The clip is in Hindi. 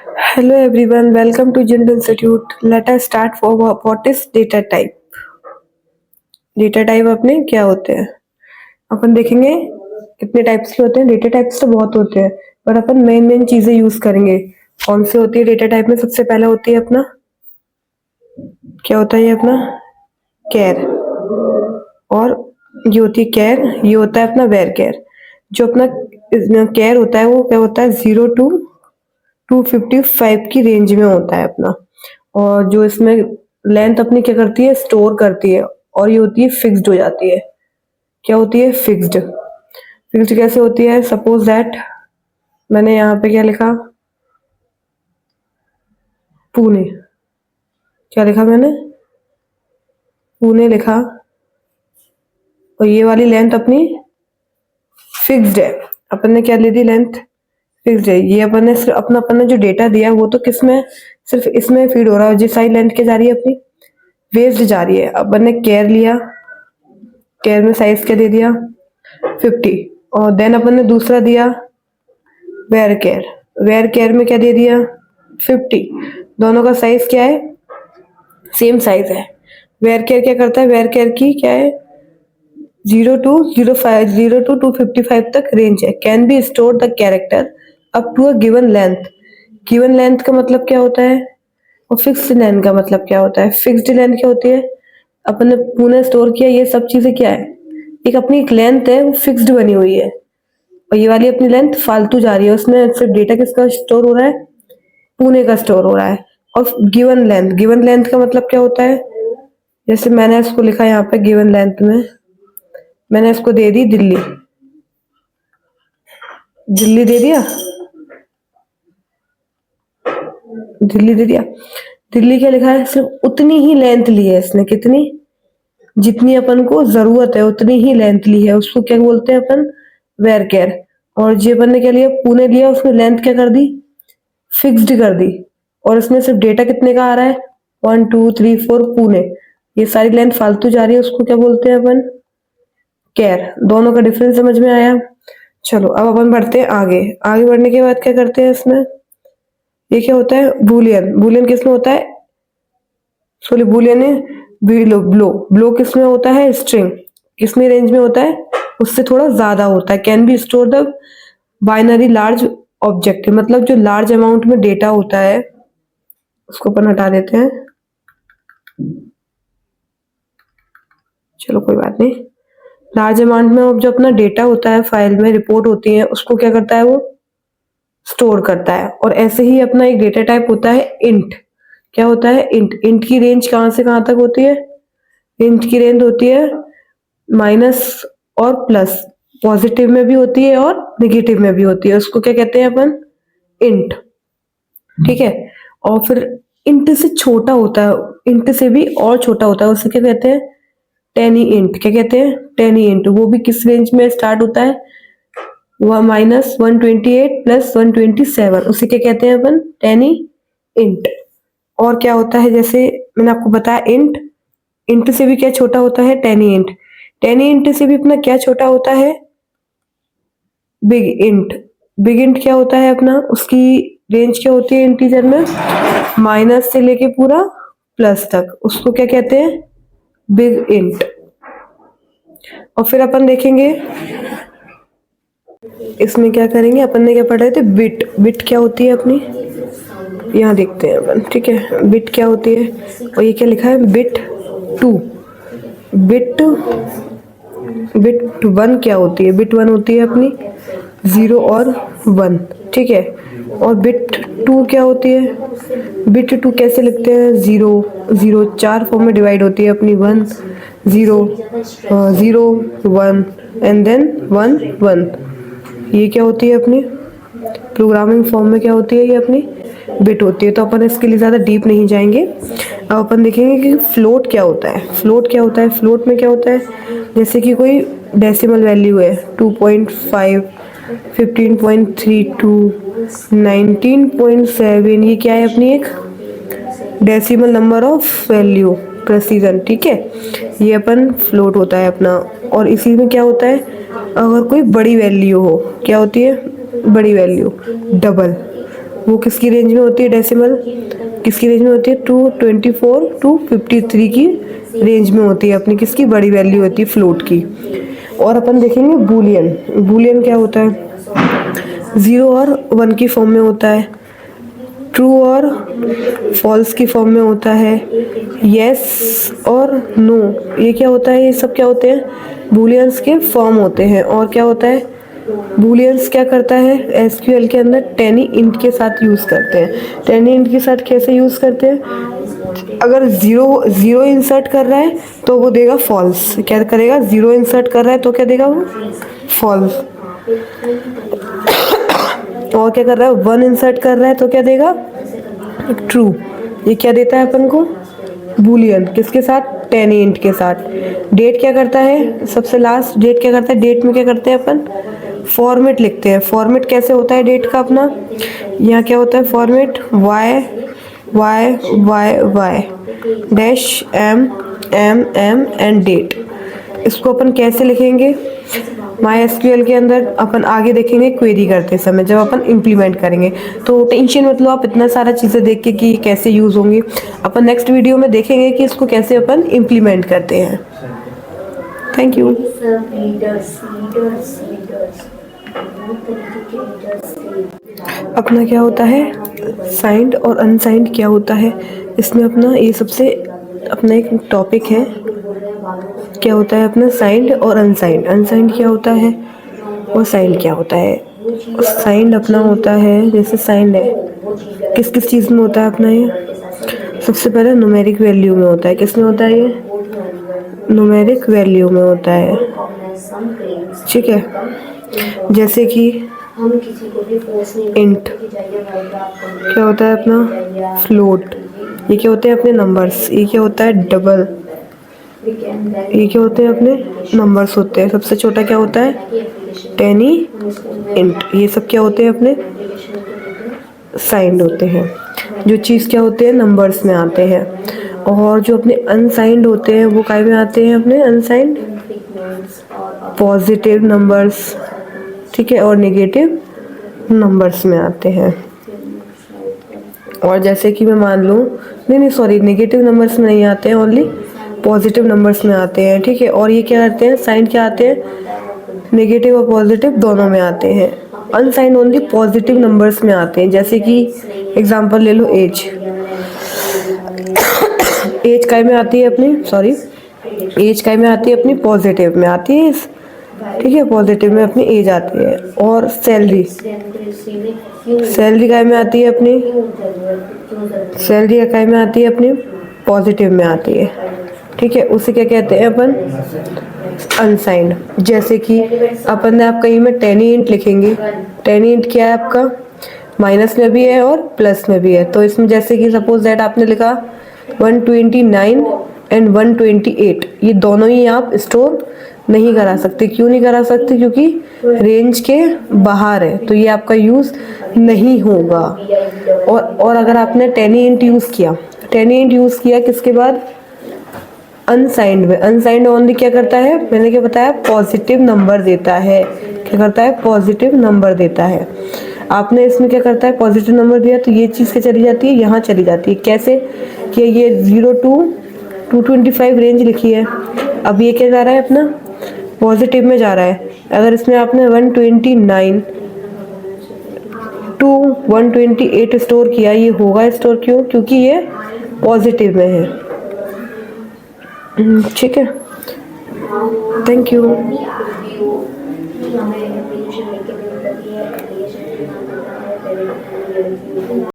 Hello everyone, welcome to General Institute. Let us start for what is data type. Data type अपने क्या होते हैं अपन देखेंगे कितने टाइप्स के होते हैं। डेटा टाइप्स तो बहुत होते हैं पर अपन मेन चीजें यूज करेंगे। कौन सी होती है डेटा टाइप में? सबसे पहले होती है अपना क्या होता है ये अपना कैर, और ये होती है कैर, ये होता है अपना वेर कैर। जो अपना कैर होता है वो क्या होता है 0 to 255 की रेंज में होता है अपना। और जो इसमें लेंथ अपनी क्या करती है स्टोर करती है, और ये होती है फिक्स्ड हो जाती है। क्या होती है? फिक्स्ड। फिक्स्ड कैसे होती है? सपोज दैट मैंने यहाँ पे क्या लिखा, पुणे। क्या लिखा मैंने? पुणे लिखा। और ये वाली लेंथ अपनी फिक्स्ड है। अपन ने क्या ले दी? लेंथ फिक्स्ड है। ये अपन ने सिर्फ अपना अपन ने जो डेटा दिया वो तो किसमें? सिर्फ इसमें फीड हो रहा है। जिस सारी लेंथ क्या जा रही है अपनी वेस्ट जा रही है। अपन ने केयर लिया, केयर में साइज क्या दे दिया 50। और देन अपन ने दूसरा दिया वेयर केयर, वेयर केयर में क्या दे दिया 50। दोनों का साइज क्या है? सेम साइज है। वेयर केयर क्या करता है? वेयर केयर की क्या है 0 to 255 तक रेंज है। Can be store the character up to a given length. Given length का मतलब क्या होता है? और फिक्स्ड लेंथ का मतलब क्या होता है? फिक्स्ड लेंथ क्या होती है? अपन ने पुणे स्टोर किया, ये सब चीजें क्या है? एक अपनी एक लेंथ है वो फिक्स्ड बनी हुई है, और ये वाली अपनी लेंथ फालतू जा रही है। उसमें सिर्फ डेटा किसका स्टोर हो रहा है? पुणे का स्टोर हो रहा है। और गिवन लेंथ, गिवन लेंथ का मतलब क्या होता है? जैसे मैंने इसको लिखा यहाँ पे गिवन लेंथ में, मैंने इसको दे दी दिल्ली, दिल्ली दे दिया, दिल्ली दे दिया। दिल्ली क्या लिखा है? सिर्फ उतनी ही लेंथ ली है इसने। कितनी? जितनी अपन को जरूरत है उतनी ही लेंथ ली है। उसको क्या बोलते हैं अपन? Where care. और जी अपन ने क्या लिया? पुणे लिया, उसमें लेंथ क्या कर दी? फिक्स्ड कर दी। और इसमें सिर्फ डेटा कितने का आ रहा है 1 2 3 4 पुणे। ये सारी लेंथ फालतू जा रही है, उसको क्या बोलते हैं अपन? केयर। दोनों का डिफरेंस समझ में आया? चलो अब अपन बढ़ते हैं आगे। आगे बढ़ने के बाद क्या करते हैं इसमें? ये क्या होता है? बुलियन। बुलियन किसमें होता है? सॉरी बुलियन है ब्लो। ब्लो ब्लो किसमें होता है? स्ट्रिंग। किसमें रेंज में होता है? उससे थोड़ा ज्यादा होता है। Can be store the binary large object, मतलब जो लार्ज अमाउंट में डेटा होता है उसको अपन हटा देते हैं। चलो कोई बात नहीं। लार्ज अमाउंट में जो अपना डेटा होता है फाइल में रिपोर्ट होती है उसको क्या करता है? वो स्टोर करता है। और ऐसे ही अपना एक डेटा टाइप होता है इंट। क्या होता है? इंट। इंट की रेंज कहाँ से कहाँ तक होती है? इंट की रेंज होती है माइनस और प्लस। पॉजिटिव में भी होती है और नेगेटिव में भी होती है। उसको क्या कहते हैं अपन? इंट। ठीक है। और फिर इंट से छोटा होता है, इंट से भी और छोटा होता है, उसे क्या कहते हैं? टेनी इंट। क्या कहते हैं? टेनी इंट। वो भी किस रेंज में स्टार्ट होता है? वह -128 + 127, उसे क्या कहते हैं अपन? टेनी इंट। और क्या होता है जैसे मैंने आपको बताया इंट, इंट से भी क्या छोटा होता है? टेनी इंट। टेनी इंट से भी अपना क्या छोटा होता है? Big int. बिग इंट क्या होता है अपना? उसकी रेंज क्या होती है इंटीजर में? माइनस से लेके पूरा प्लस तक, उसको क्या कहते हैं? Big int. और फिर अपन देखेंगे इसमें क्या करेंगे। अपन ने क्या पढ़े थे? बिट। बिट क्या होती है अपनी? यहाँ देखते हैं अपन। ठीक है, बिट क्या होती है? और ये क्या लिखा है? बिट 2। बिट बिट 1 क्या होती है? बिट 1 होती है अपनी 0 और 1। ठीक है। और बिट 2 क्या होती है? बिट 2 कैसे लिखते हैं? 0 0 4 फॉर्म में डिवाइड होती है अपनी 1 0 0 1 एंड देन 1 1। ये क्या होती है अपनी प्रोग्रामिंग फॉर्म में? क्या होती है ये अपनी? बिट होती है। तो अपन इसके लिए ज़्यादा डीप नहीं जाएंगे। अब अपन देखेंगे कि फ्लोट क्या होता है। फ्लोट क्या होता है? फ्लोट में क्या होता है? जैसे कि कोई डेसिमल वैल्यू है 2.5 15.32 19.7, ये क्या है अपनी? एक decimal number of value precision. ठीक है, ये अपन फ्लोट होता है अपना। और इसी में क्या होता है? अगर कोई बड़ी वैल्यू हो, क्या होती है? बड़ी वैल्यू डबल। वो किसकी रेंज में होती है, डेसिमल किसकी रेंज में होती है, 224 टू 53 की रेंज में होती है अपनी, किसकी बड़ी वैल्यू होती है फ्लोट की। और अपन देखेंगे बूलियन। बूलियन क्या होता है, 0 और 1 की फॉर्म में होता है, ट्रू और फॉल्स की फॉर्म में होता है, यस और नो, ये क्या होता है, ये सब क्या होते हैं, बूलियंस के फॉर्म होते हैं। और क्या होता है, बूलियंस क्या करता है एसक्यूएल के अंदर, टेनी इंट के साथ यूज़ करते हैं। टेनी इंट के साथ कैसे यूज़ करते हैं, अगर ज़ीरो इंसर्ट कर रहा है तो वो देगा फॉल्स, क्या करेगा, 0 इंसर्ट कर रहा है तो क्या देगा वो, फॉल्स। और क्या कर रहा है, 1 इंसर्ट कर रहा है तो क्या देगा, ट्रू। ये क्या देता है अपन को, बूलियन, किसके साथ, टेनी इंट के साथ। डेट क्या करता है, सबसे लास्ट डेट क्या करता है, डेट में क्या करते हैं अपन, फॉर्मेट लिखते हैं। फॉर्मेट कैसे होता है डेट का अपना, यहाँ क्या होता है format, Y Y Y Y dash M M M and date. इसको अपन कैसे लिखेंगे, माई एसक्यूएल के अंदर अपन आगे देखेंगे क्वेरी करते समय, जब अपन इम्प्लीमेंट करेंगे। तो टेंशन मतलब आप इतना सारा चीज़ें देख के कि कैसे यूज़ होंगी, अपन नेक्स्ट वीडियो में देखेंगे कि इसको कैसे अपन इम्प्लीमेंट करते हैं। Thank you. अपना क्या होता है, साइंड और अनसाइंड क्या होता है, इसमें अपना ये सबसे अपना एक टॉपिक है, क्या होता है अपना साइंड और अनसाइंड। अनसाइंड क्या होता है और साइंड क्या होता है। साइंड अपना होता है, जैसे साइंड है किस किस चीज़ में होता है अपना, ये सबसे पहले न्यूमेरिक वैल्यू में होता है, किस में होता है, ये न्यूमेरिक वैल्यू में होता है, ठीक है। जैसे कि इंट क्या होता है अपना, फ्लोट, ये क्या होते हैं अपने नंबर्स, ये क्या होता है डबल, ये क्या होते हैं अपने नंबर्स होते हैं। सबसे छोटा क्या होता है, टेनी इंट, ये सब क्या होते हैं अपने साइंड होते हैं। जो चीज़ क्या होते हैं नंबर्स में आते हैं। और जो अपने अनसाइंड होते हैं वो काय में आते हैं अपने अनसाइंड, पॉजिटिव नंबर्स, ठीक है, और नेगेटिव नंबर्स में आते हैं। और जैसे कि मैं मान लूँ, नहीं सॉरी, नेगेटिव नंबर्स में नहीं आते हैं, ओनली पॉजिटिव नंबर्स में आते हैं, ठीक है। और ये क्या करते हैं, साइन क्या आते हैं, नेगेटिव और पॉजिटिव दोनों में आते हैं। अनसाइंड ओनली पॉजिटिव नंबर्स में आते हैं। जैसे कि एग्जांपल ले लो, एज, एज काय में आती है अपनी, सॉरी, एज काय में आती है अपनी, पॉजिटिव में आती है, ठीक है, पॉजिटिव में अपनी एज आती है। और सैलरी, सैलरी काय में आती है अपनी, सैलरी काय में आती है अपनी, पॉजिटिव में आती है, ठीक है। उसे क्या कहते हैं अपन, अनसाइंड। जैसे कि अपन ने आप कहीं में टेनी इंट लिखेंगे, टेनी इंट क्या है आपका, माइनस में भी है और प्लस में भी है। तो इसमें जैसे कि सपोज दैट आपने लिखा 129 एंड 128, ये दोनों ही आप स्टोर नहीं करा सकते। क्यों नहीं करा सकते, क्योंकि रेंज के बाहर है, तो ये आपका यूज़ नहीं होगा। और अगर आपने टेनी इंट यूज़ किया, टेनी इंट यूज़ किया किसके बाद, अनसाइंड में। अनसाइंड ओनली क्या करता है, मैंने क्या बताया, पॉजिटिव नंबर देता है। क्या करता है, पॉजिटिव नंबर देता है। आपने इसमें क्या करता है, पॉजिटिव नंबर दिया तो ये चीज़ क्या चली जाती है, यहाँ चली जाती है। कैसे कि ये 0 to 225 रेंज लिखी है, अब ये क्या जा रहा है अपना, पॉजिटिव में जा रहा है। अगर इसमें आपने 129 टू 128 स्टोर किया, ये होगा स्टोर, क्यों, क्योंकि ये पॉजिटिव में है, ठीक है। Thank you.